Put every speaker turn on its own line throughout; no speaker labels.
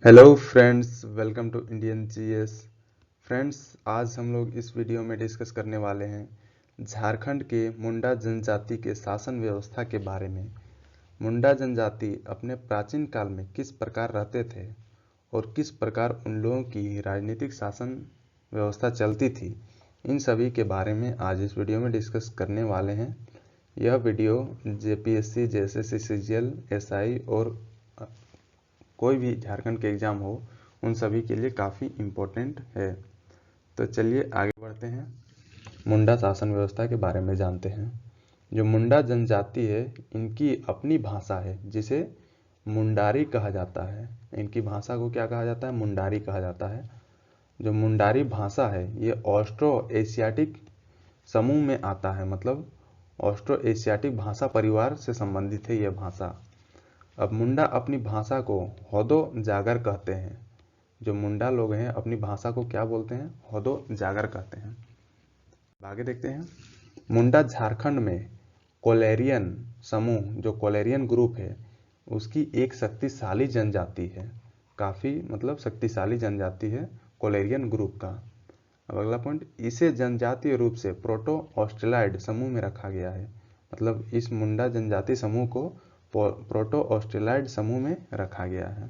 Hello friends, welcome to Indian GS. Friends, आज हम लोग इस वीडियो में डिस्कस करने वाले हैं झारखंड के मुंडा जनजाति के शासन व्यवस्था के बारे में। मुंडा जनजाति अपने प्राचीन काल में किस प्रकार रहते थे और किस प्रकार उन लोगों की राजनीतिक शासन व्यवस्था चलती थी, इन सभी के बारे में आज इस वीडियो में डिस्कस करने वाले हैं। यह video JPSC, JSSC, CGL, SI और कोई भी झारखंड के एग्ज़ाम हो उन सभी के लिए काफ़ी इम्पोर्टेंट है। तो चलिए आगे बढ़ते हैं, मुंडा शासन व्यवस्था के बारे में जानते हैं। जो मुंडा जनजाति है, इनकी अपनी भाषा है जिसे मुंडारी कहा जाता है। इनकी भाषा को क्या कहा जाता है? मुंडारी कहा जाता है। जो मुंडारी भाषा है ये ऑस्ट्रो एशियाटिक समूह में आता है, मतलब ऑस्ट्रो एशियाटिक भाषा परिवार से संबंधित है यह भाषा। अब मुंडा अपनी भाषा को होदो जागर कहते हैं। जो मुंडा लोग हैं अपनी भाषा को क्या बोलते हैं? होदो जागर कहते हैं। आगे देखते हैं, मुंडा झारखंड में कोलेरियन समूह, जो कोलेरियन ग्रुप है, उसकी एक शक्तिशाली जनजाति है। काफ़ी मतलब शक्तिशाली जनजाति है कोलेरियन ग्रुप का। अब अगला पॉइंट, इसे जनजातीय रूप से प्रोटो ऑस्ट्रेलाइड समूह में रखा गया है। मतलब इस मुंडा जनजाति समूह को प्रोटो ऑस्ट्रेलाइड समूह में रखा गया है।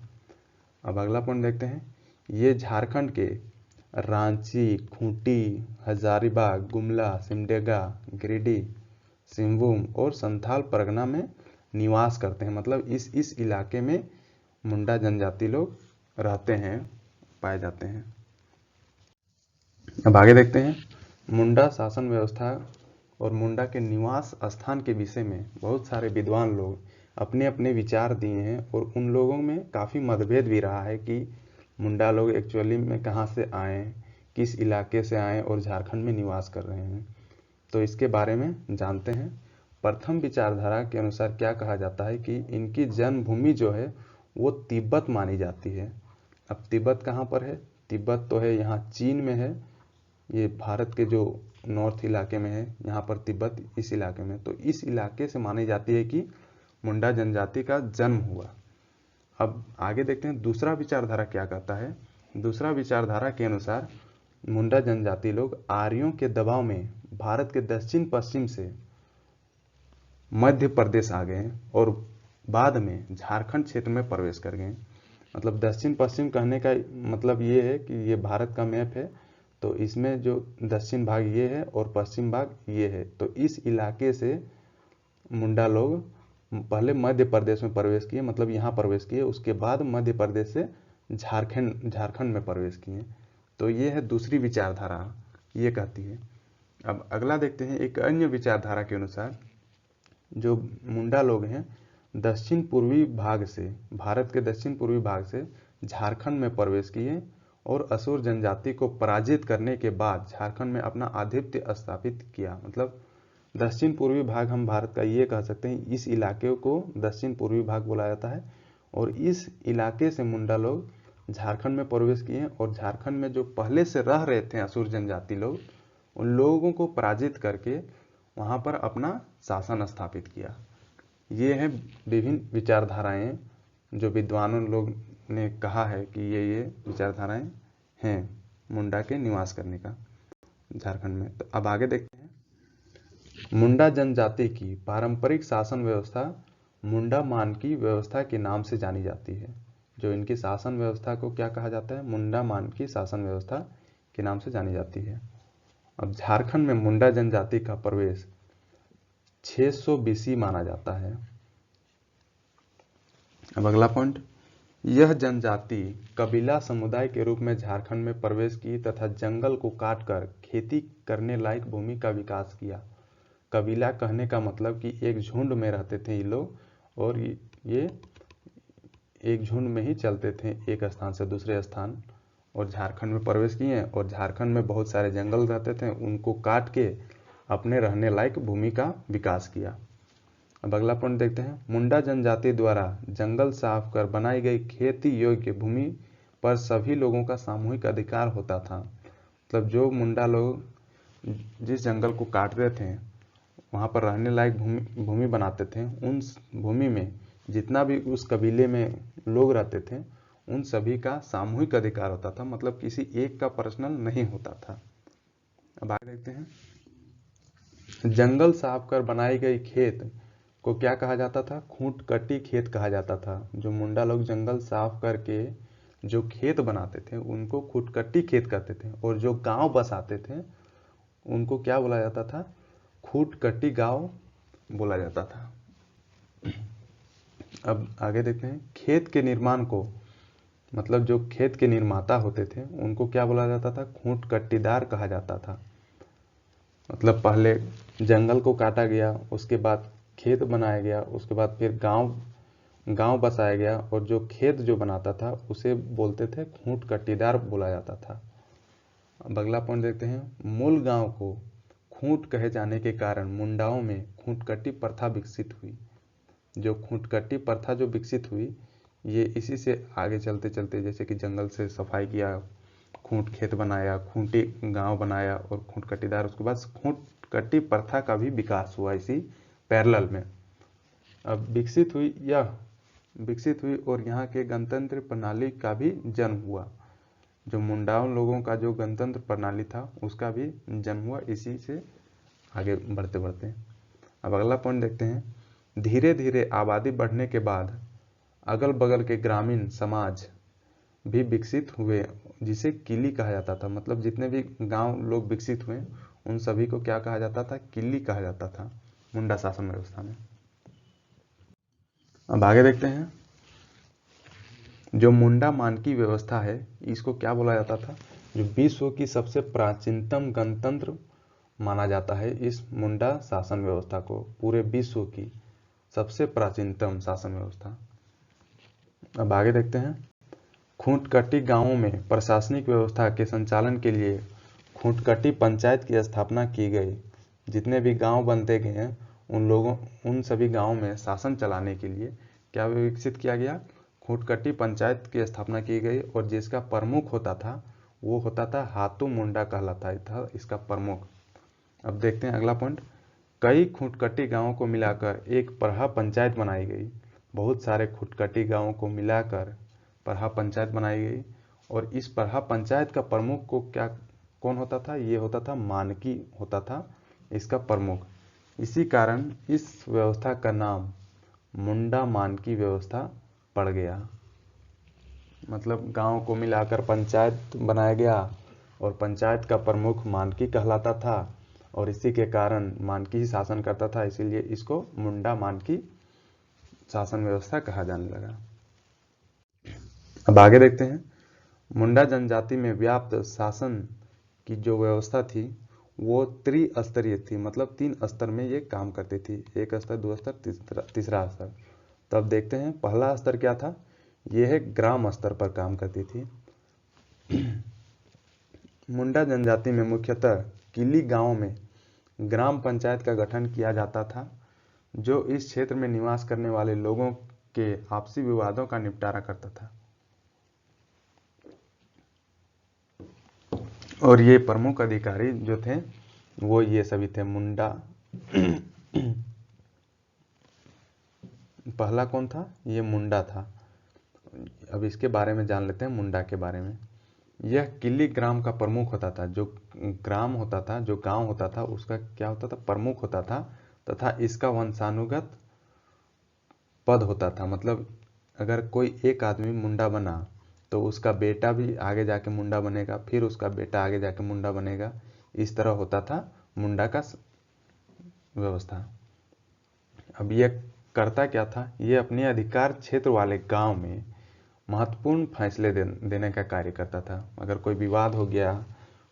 अब अगला पॉइंट देखते हैं, ये झारखंड के रांची, खूंटी, हजारीबाग, गुमला, सिमडेगा, गिरिडीह, सिंहभूम और संथाल परगना में निवास करते हैं। मतलब इस इलाके में मुंडा जनजाति लोग रहते हैं, पाए जाते हैं। अब आगे देखते हैं, मुंडा शासन व्यवस्था और मुंडा के निवास स्थान के विषय में बहुत सारे विद्वान लोग अपने अपने विचार दिए हैं और उन लोगों में काफ़ी मतभेद भी रहा है कि मुंडा लोग एक्चुअली में कहाँ से आए, किस इलाके से आए और झारखंड में निवास कर रहे हैं। तो इसके बारे में जानते हैं। प्रथम विचारधारा के अनुसार क्या कहा जाता है कि इनकी जन्मभूमि जो है वो तिब्बत मानी जाती है। अब तिब्बत कहाँ पर है? तिब्बत तो है यहाँ चीन में है, ये भारत के जो नॉर्थ इलाके में है, यहाँ पर तिब्बत इस इलाके में। तो इस इलाके से मानी जाती है कि मुंडा जनजाति का जन्म हुआ। अब आगे देखते हैं दूसरा विचारधारा क्या कहता है। दूसरा विचारधारा के अनुसार मुंडा जनजाति लोग आर्यों के दबाव में भारत के दक्षिण पश्चिम से मध्य प्रदेश आ गए और बाद में झारखंड क्षेत्र में प्रवेश कर गए। मतलब दक्षिण पश्चिम कहने का मतलब ये है कि ये भारत का मैप है, तो इसमें जो दक्षिण भाग ये है और पश्चिम भाग ये है। तो इस इलाके से मुंडा लोग पहले मध्य प्रदेश में प्रवेश किए, मतलब यहाँ प्रवेश किए, उसके बाद मध्य प्रदेश से झारखंड में प्रवेश किए। तो ये है दूसरी विचारधारा, ये कहती है। अब अगला देखते हैं, एक अन्य विचारधारा के अनुसार जो मुंडा लोग हैं दक्षिण पूर्वी भाग से, भारत के दक्षिण पूर्वी भाग से झारखंड में प्रवेश किए और असुर जनजाति को पराजित करने के बाद झारखंड में अपना आधिपत्य स्थापित किया। मतलब दक्षिण पूर्वी भाग हम भारत का ये कह सकते हैं, इस इलाके को दक्षिण पूर्वी भाग बोला जाता है। और इस इलाके से मुंडा लोग झारखंड में प्रवेश किए और झारखंड में जो पहले से रह रहे थे असुर जनजाति लोग, उन लोगों को पराजित करके वहाँ पर अपना शासन स्थापित किया। ये हैं विभिन्न विचारधाराएं जो विद्वानों लोग ने कहा है कि ये विचारधाराएं हैं मुंडा के निवास करने का झारखंड में। तो अब आगे देखते हैं, मुंडा जनजाति की पारंपरिक शासन व्यवस्था मुंडा मान की व्यवस्था के नाम से जानी जाती है। जो इनकी शासन व्यवस्था को क्या कहा जाता है? मुंडा मान की शासन व्यवस्था के नाम से जानी जाती है। अब झारखंड में मुंडा जनजाति का प्रवेश 600 बीसी माना जाता है। अब अगला पॉइंट, यह जनजाति कबीला समुदाय के रूप में झारखंड में प्रवेश की तथा जंगल को काटकर खेती करने लायक भूमि का विकास किया। कबीला कहने का मतलब कि एक झुंड में रहते थे ये लोग और ये एक झुंड में ही चलते थे एक स्थान से दूसरे स्थान, और झारखंड में प्रवेश किए और झारखंड में बहुत सारे जंगल रहते थे, उनको काट के अपने रहने लायक भूमि का विकास किया। अब अगला पॉइंट देखते हैं, मुंडा जनजाति द्वारा जंगल साफ कर बनाई गई खेती योग्य भूमि पर सभी लोगों का सामूहिक अधिकार होता था। मतलब जो मुंडा लोग जिस जंगल को काटते थे वहाँ पर रहने लायक भूमि बनाते थे, उन भूमि में जितना भी उस कबीले में लोग रहते थे उन सभी का सामूहिक अधिकार होता था, मतलब किसी एक का पर्सनल नहीं होता था। अब आगे देखते हैं। जंगल साफ कर बनाई गई खेत को क्या कहा जाता था? खूंटकटी खेत कहा जाता था। जो मुंडा लोग जंगल साफ करके जो खेत बनाते थे उनको खूंटकटी खेत कहते थे, और जो गांव बसाते थे उनको क्या बोला जाता था? खूंटकटी गांव बोला जाता था। अब आगे देखते हैं। खेत के निर्माण को, मतलब जो खेत के निर्माता होते थे उनको क्या बोला जाता था? खूंटकटीदार कहा जाता था। मतलब पहले जंगल को काटा गया, उसके बाद खेत बनाया गया, उसके बाद फिर गांव बसाया गया, और जो खेत जो बनाता था उसे बोलते थे खूंटकटीदार बोला जाता था। अब अगला पॉइंट देखते हैं। मूल गांव को खूंट कहे जाने के कारण मुंडाओं में खूंटकटी प्रथा विकसित हुई। जो खूंटकटी प्रथा जो विकसित हुई, ये इसी से आगे चलते चलते, जैसे कि जंगल से सफाई किया, खूंट खेत बनाया, खूंटी गांव बनाया और खूंटकटीदार, उसके बाद खूंटकटी प्रथा का भी विकास हुआ इसी पैरेलल में। अब विकसित हुई और यहाँ के गणतंत्र प्रणाली का भी जन्म हुआ। जो मुंडाओं लोगों का जो गणतंत्र प्रणाली था उसका भी जन्म हुआ इसी से आगे बढ़ते बढ़ते। अब अगला पॉइंट देखते हैं। धीरे धीरे आबादी बढ़ने के बाद अगल बगल के ग्रामीण समाज भी विकसित हुए, जिसे किली कहा जाता था। मतलब जितने भी गांव लोग विकसित हुए उन सभी को क्या कहा जाता था? किली कहा जाता था मुंडा शासन व्यवस्था में। अब आगे देखते हैं। जो मुंडा मानकी व्यवस्था है इसको क्या बोला जाता था? जो विश्व की सबसे प्राचीनतम गणतंत्र माना जाता है इस मुंडा शासन व्यवस्था को, पूरे विश्व की सबसे प्राचीनतम शासन व्यवस्था। अब आगे देखते हैं। खूंटकटी गांवों में प्रशासनिक व्यवस्था के संचालन के लिए खूंटकटी पंचायत की स्थापना की गई। जितने भी गांव बनते गए हैं उन सभी गांवों में शासन चलाने के लिए क्या विकसित किया गया? खूंटकटी पंचायत की स्थापना की गई, और जिसका प्रमुख होता था वो होता था हातू मुंडा कहलाता था इसका प्रमुख। अब देखते हैं अगला पॉइंट। कई खूंटकटी गांवों को मिलाकर एक परहा पंचायत बनाई गई। बहुत सारे खूंटकटी गांवों को मिलाकर परहा पंचायत बनाई गई, और इस परहा पंचायत का प्रमुख को कौन होता था? ये होता था मानकी होता था इसका प्रमुख। इसी कारण इस व्यवस्था का नाम मुंडा मानकी व्यवस्था पड़ गया। मतलब गांव को मिलाकर पंचायत बनाया गया और पंचायत का प्रमुख मानकी कहलाता था, और इसी के कारण मानकी ही शासन करता था, इसीलिए इसको मुंडा मानकी शासन व्यवस्था कहा जाने लगा। अब आगे देखते हैं। मुंडा जनजाति में व्याप्त शासन की जो व्यवस्था थी वो त्रिस्तरीय थी, मतलब 3 स्तर में ये काम करती थी। 1 स्तर, 2 स्तर, तीसरा स्तर। तब देखते हैं पहला स्तर क्या था? ये है ग्राम स्तर पर काम करती थी। मुंडा जनजाति में मुख्यतः किली गांव में ग्राम पंचायत का गठन किया जाता था, जो इस क्षेत्र में निवास करने वाले लोगों के आपसी विवादों का निपटारा करता था। और ये प्रमुख अधिकारी जो थे वो ये सभी थे। मुंडा पहला कौन था? ये मुंडा था। अब इसके बारे में जान लेते हैं, मुंडा के बारे में। यह किली ग्राम का प्रमुख होता था। जो ग्राम होता था, जो गांव होता था, उसका क्या होता था? प्रमुख होता था, तथा इसका वंशानुगत पद होता था। मतलब अगर कोई एक आदमी मुंडा बना तो उसका बेटा भी आगे जाके मुंडा बनेगा, फिर उसका बेटा आगे जाके मुंडा बनेगा। इस तरह होता था मुंडा का व्यवस्था। अब यह करता क्या था? ये अपने अधिकार क्षेत्र वाले गांव में महत्वपूर्ण फैसले देने का कार्य करता था। अगर कोई विवाद हो गया,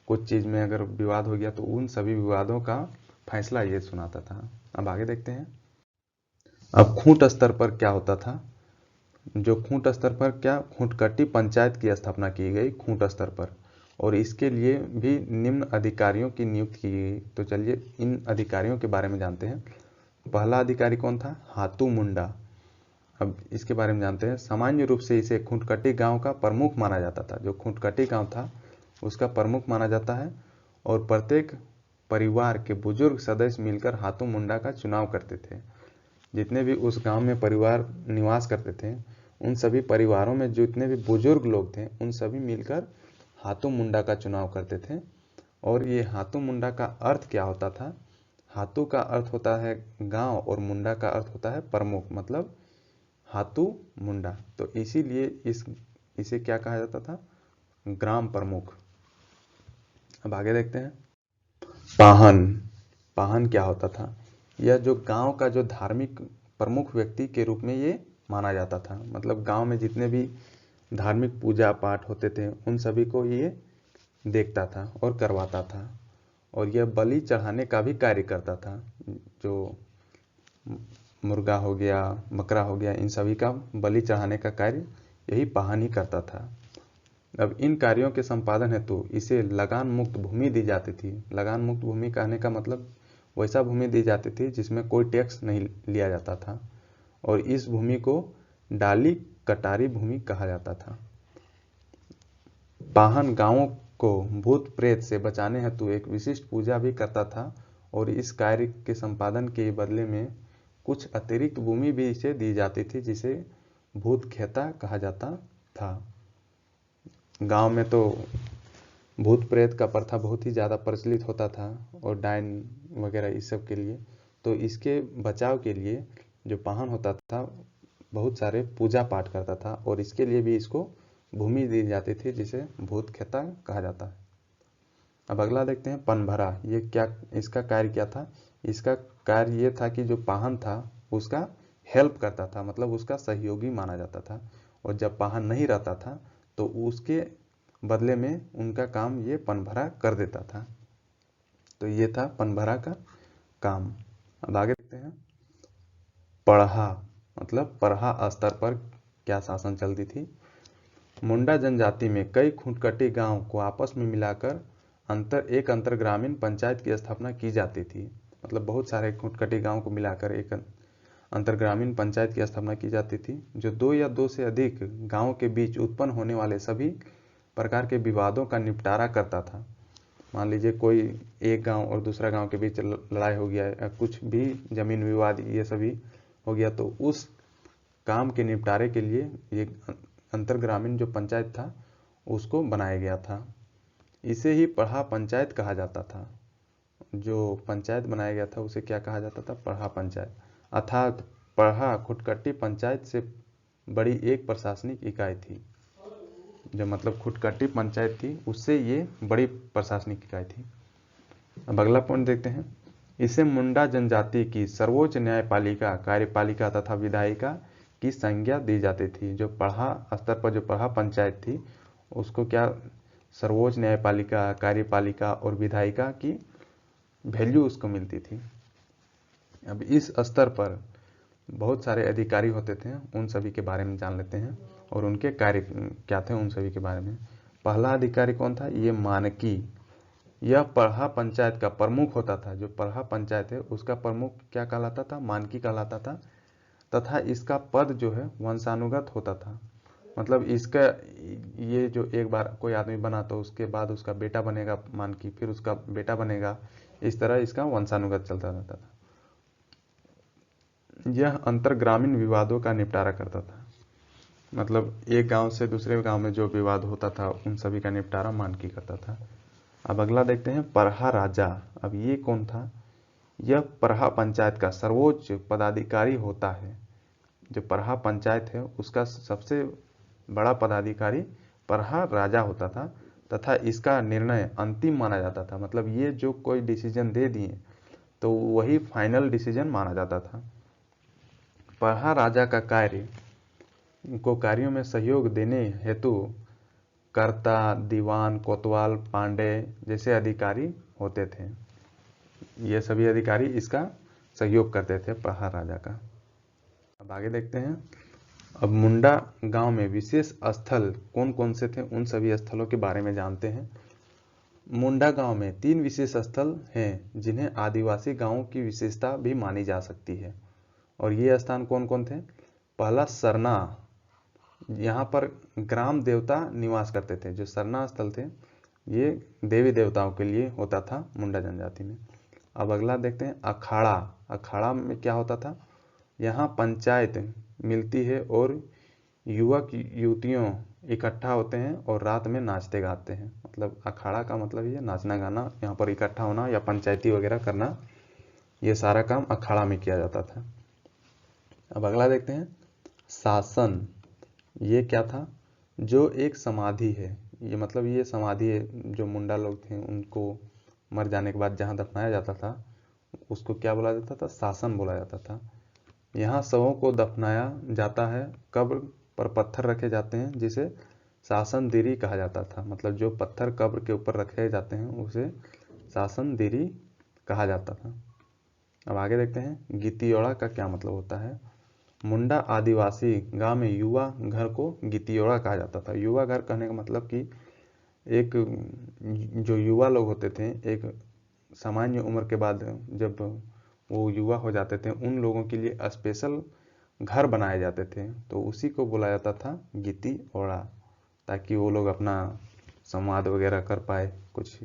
कुछ चीज़ में अगर विवाद हो गया तो उन सभी विवादों का फैसला ये सुनाता था। अब आगे देखते हैं। अब खूंट स्तर पर क्या होता था? जो खूंट स्तर पर क्या, खूंटकटी पंचायत की स्थापना की गई खूंट स्तर पर, और इसके लिए भी निम्न अधिकारियों की नियुक्ति की गई। तो चलिए इन अधिकारियों के बारे में जानते हैं। पहला अधिकारी कौन था? हातू मुंडा। अब इसके बारे में जानते हैं। सामान्य रूप से इसे खूंटकटी गांव का प्रमुख माना जाता था। जो खूंटकटी गांव था उसका प्रमुख माना जाता है, और प्रत्येक परिवार के बुजुर्ग सदस्य मिलकर हातू मुंडा का चुनाव करते थे। जितने भी उस गांव में परिवार निवास करते थे उन सभी परिवारों में जितने भी बुजुर्ग लोग थे उन सभी मिलकर हाथू मुंडा का चुनाव करते थे। और ये हाथू मुंडा का अर्थ क्या होता था? हाथू का अर्थ होता है गांव और मुंडा का अर्थ होता है प्रमुख, मतलब हाथू मुंडा। तो इसीलिए इसे क्या कहा जाता था? ग्राम प्रमुख। अब आगे देखते हैं। पाहन। पाहन क्या होता था? यह जो गांव का जो धार्मिक प्रमुख व्यक्ति के रूप में ये माना जाता था, मतलब गांव में जितने भी धार्मिक पूजा पाठ होते थे उन सभी को ये देखता था और करवाता था। और यह बलि चढ़ाने का भी कार्य करता था। जो मुर्गा हो गया, बकरा हो गया, इन सभी का बलि चढ़ाने का कार्य यही पाहन ही करता था। अब इन कार्यों के संपादन हेतु इसे लगान मुक्त भूमि दी जाती थी। लगान मुक्त भूमि कहने का मतलब वैसा भूमि दी जाती थी जिसमें कोई टैक्स नहीं लिया जाता था, और इस भूमि को डाली कटारी भूमि कहा जाता था। पाहन गांवों को भूत प्रेत से बचाने हेतु एक विशिष्ट पूजा भी करता था, और इस कार्य के संपादन के बदले में कुछ अतिरिक्त भूमि भी इसे दी जाती थी, जिसे भूत खेता कहा जाता था। गांव में तो भूत प्रेत का प्रथा बहुत ही ज़्यादा प्रचलित होता था, और डायन वगैरह इस सब के लिए, तो इसके बचाव के लिए जो पाहन होता था बहुत सारे पूजा पाठ करता था, और इसके लिए भी इसको भूमि दी जाती थी जिसे भूत खेता कहा जाता है। अब अगला देखते हैं पनभरा। ये क्या, इसका कार्य क्या था? इसका कार्य ये था कि जो पाहन था उसका हेल्प करता था, मतलब उसका सहयोगी माना जाता था, और जब पाहन नहीं रहता था तो उसके बदले में उनका काम ये पनभरा कर देता था। तो ये था पनभरा का काम। अब आगे देखते हैं पढ़ा, मतलब पढ़ा स्तर पर क्या शासन चलती थी। मुंडा जनजाति में कई खूंटकटी गांव को आपस में मिलाकर एक अंतर ग्रामीण पंचायत की स्थापना की जाती थी। मतलब बहुत सारे खूंटकटी गांव को मिलाकर एक अंतर ग्रामीण पंचायत की स्थापना की जाती थी, जो 2 या 2 से अधिक गांवों के बीच उत्पन्न होने वाले सभी प्रकार के विवादों का निपटारा करता था। मान लीजिए कोई एक गांव और दूसरा गांव के बीच लड़ाई हो गया या कुछ भी जमीन विवाद ये सभी हो गया, तो उस काम के निपटारे के लिए ये अंतर ग्रामीण जो पंचायत था उसको बनाया गया था। इसे ही पढ़ा पंचायत कहा जाता था। जो पंचायत बनाया गया था उसे क्या कहा जाता था? पढ़ा पंचायत। अर्थात पढ़ा खुटकट्टी पंचायत से बड़ी एक प्रशासनिक इकाई थी। जो मतलब खुटकट्टी पंचायत थी उससे ये बड़ी प्रशासनिक इकाई थी। अब अगला पॉइंट देखते हैं। इसे मुंडा जनजाति की सर्वोच्च न्यायपालिका, कार्यपालिका तथा विधायिका की संज्ञा दी जाती थी। जो पढ़ा स्तर पर जो पढ़ा पंचायत थी उसको क्या सर्वोच्च न्यायपालिका, कार्यपालिका और विधायिका की वैल्यू उसको मिलती थी। अब इस स्तर पर बहुत सारे अधिकारी होते थे, उन सभी के बारे में जान लेते हैं और उनके कार्य क्या थे उन सभी के बारे में। पहला अधिकारी कौन था? ये मानकी। यह पढ़ा पंचायत का प्रमुख होता था। जो पढ़ा पंचायत है उसका प्रमुख क्या कहलाता था? मानकी कहलाता था। तथा इसका पद जो है वंशानुगत होता था। मतलब इसका ये जो एक बार कोई आदमी बना तो उसके बाद उसका बेटा बनेगा मानकी, फिर उसका बेटा बनेगा, इस तरह इसका वंशानुगत चलता रहता था। यह अंतर ग्रामीण विवादों का निपटारा करता था। मतलब एक गांव से दूसरे गांव में जो विवाद होता था उन सभी का निपटारा मानकी करता था। अब अगला देखते हैं पढ़ा राजा। अब ये कौन था? यह पढ़ा पंचायत का सर्वोच्च पदाधिकारी होता है। जो पढ़ा पंचायत है उसका सबसे बड़ा पदाधिकारी पढ़ा राजा होता था, तथा इसका निर्णय अंतिम माना जाता था। मतलब ये जो कोई डिसीजन दे दिए तो वही फाइनल डिसीजन माना जाता था। पढ़ा राजा का कार्यों में सहयोग देने हेतु कर्ता, दीवान, कोतवाल, पांडे जैसे अधिकारी होते थे। ये सभी अधिकारी इसका सहयोग करते थे पढ़ा राजा का। अब आगे देखते हैं। अब मुंडा गांव में विशेष स्थल कौन कौन से थे उन सभी स्थलों के बारे में जानते हैं। मुंडा गांव में 3 विशेष स्थल हैं जिन्हें आदिवासी गांवों की विशेषता भी मानी जा सकती है। और ये स्थान कौन कौन थे? पहला सरना, यहाँ पर ग्राम देवता निवास करते थे। जो सरना स्थल थे ये देवी देवताओं के लिए होता था मुंडा जनजाति में। अब अगला देखते हैं अखाड़ा। अखाड़ा में क्या होता था? यहाँ पंचायत मिलती है और युवक युवतियों इकट्ठा होते हैं और रात में नाचते गाते हैं। मतलब अखाड़ा का मतलब ये नाचना गाना, यहाँ पर इकट्ठा होना या पंचायती वगैरह करना, ये सारा काम अखाड़ा में किया जाता था। अब अगला देखते हैं, शासन। ये क्या था? जो एक समाधि है, ये मतलब ये समाधि है, जो मुंडा लोग थे उनको मर जाने के बाद जहाँ दफनाया जाता था उसको क्या बोला जाता था? शासन बोला जाता था। यहाँ शवों को दफनाया जाता है, कब्र पर पत्थर रखे जाते हैं जिसे शासन दिरी कहा जाता था। मतलब जो पत्थर कब्र के ऊपर रखे जाते हैं उसे शासन दिरी कहा जाता था। अब आगे देखते हैं, गितियोड़ा का क्या मतलब होता है? मुंडा आदिवासी गांव में युवा घर को गितियोड़ा कहा जाता था। युवा घर कहने का मतलब कि एक जो युवा लोग होते थे, एक सामान्य उम्र के बाद जब वो युवा हो जाते थे, उन लोगों के लिए स्पेशल घर बनाए जाते थे, तो उसी को बोला जाता था गितियोड़ा, ताकि वो लोग अपना संवाद वगैरह कर पाए कुछ।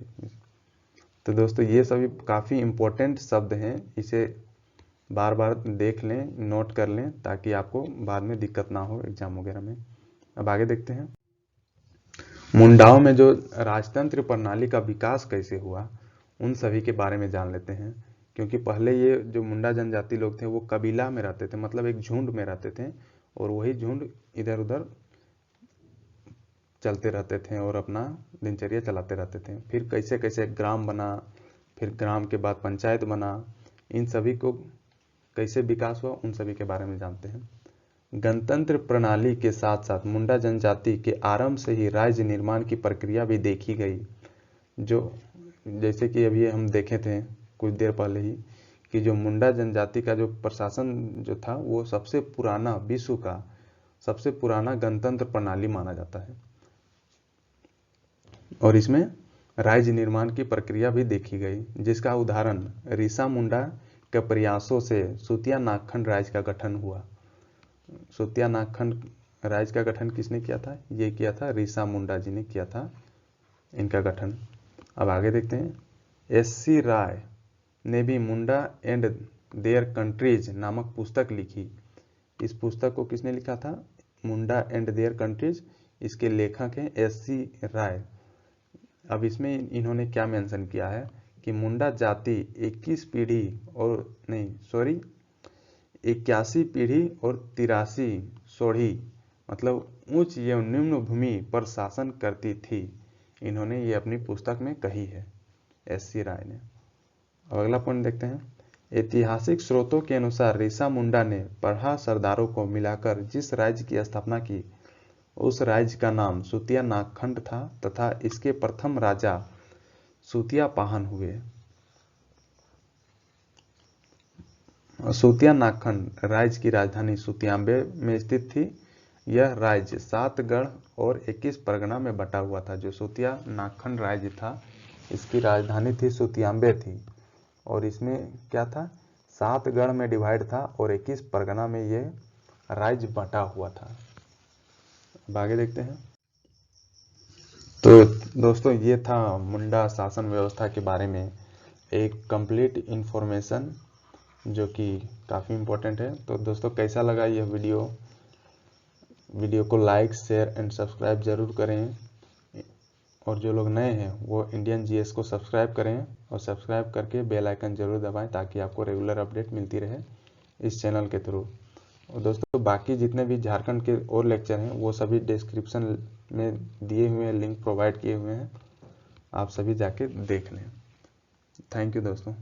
तो दोस्तों ये सभी काफ़ी इम्पोर्टेंट शब्द हैं, इसे बार बार देख लें, नोट कर लें, ताकि आपको बाद में दिक्कत ना हो एग्जाम वगैरह में। अब आगे देखते हैं, मुंडाओं में जो राजतंत्र प्रणाली का विकास कैसे हुआ, उन सभी के बारे में जान लेते हैं। क्योंकि पहले ये जो मुंडा जनजाति लोग थे वो कबीला में रहते थे, मतलब एक झुंड में रहते थे, और वही झुंड इधर उधर चलते रहते थे और अपना दिनचर्या चलाते रहते थे। फिर कैसे कैसे ग्राम बना, फिर ग्राम के बाद पंचायत बना, इन सभी को कैसे विकास हुआ उन सभी के बारे में जानते हैं। गणतंत्र प्रणाली के साथ साथ मुंडा जनजाति के आरंभ से ही राज्य निर्माण की प्रक्रिया भी देखी गई। जो जैसे कि अभी हम देखे थे कुछ देर पहले ही कि जो मुंडा जनजाति का जो प्रशासन जो था वो सबसे पुराना, विश्व का सबसे पुराना गणतंत्र प्रणाली माना जाता है, और इसमें राज्य निर्माण की प्रक्रिया भी देखी गई, जिसका उदाहरण रीसा मुंडा के प्रयासों से सुतिया नागखंड राज्य का गठन हुआ। सुतिया नागखंड राज्य का गठन किसने किया था? ये किया था रीसा मुंडा जी ने किया था इनका गठन। अब आगे देखते हैं, एस.सी. राय ने भी मुंडा एंड देयर कंट्रीज नामक पुस्तक लिखी। इस पुस्तक को किसने लिखा था? मुंडा एंड देयर कंट्रीज। इसके लेखक हैं एस.सी. राय। अब इसमें इन्होंने क्या मेंशन किया है कि मुंडा जाति 81 पीढ़ी और 83 सोढ़ी, मतलब उच्च एवं निम्न भूमि पर शासन करती थी। इन्होंने ये अपनी पुस्तक में कही है, एस.सी. राय ने। अब अगला पॉइंट देखते हैं, ऐतिहासिक स्रोतों के अनुसार रीसा मुंडा ने पढ़ा सरदारों को मिलाकर जिस राज्य की स्थापना की उस राज्य का नाम सुतिया नागखंड था तथा इसके प्रथम राजा सुतिया पाहन हुए। सुतिया नागखंड राज्य की राजधानी सुतियांबे में स्थित थी। यह राज्य 7 गढ़ और 21 परगना में बटा हुआ था। जो सुतिया नागखंड राज्य था इसकी राजधानी थी सुतियांबे थी, और इसमें क्या था? 7 गढ़ में डिवाइड था और 21 परगना में ये राज्य बटा हुआ था। अब आगे देखते हैं, तो दोस्तों ये था मुंडा शासन व्यवस्था के बारे में एक कंप्लीट इन्फॉर्मेशन जो कि काफ़ी इम्पोर्टेंट है। तो दोस्तों कैसा लगा यह वीडियो को लाइक, शेयर एंड सब्सक्राइब जरूर करें, और जो लोग नए हैं वो इंडियन जीएस को सब्सक्राइब करें और सब्सक्राइब करके बेल आइकन जरूर दबाएं ताकि आपको रेगुलर अपडेट मिलती रहे इस चैनल के थ्रू। और दोस्तों बाकी जितने भी झारखंड के और लेक्चर हैं वो सभी डिस्क्रिप्शन में दिए हुए लिंक प्रोवाइड किए हुए हैं, आप सभी जाके देख लें। थैंक यू दोस्तों।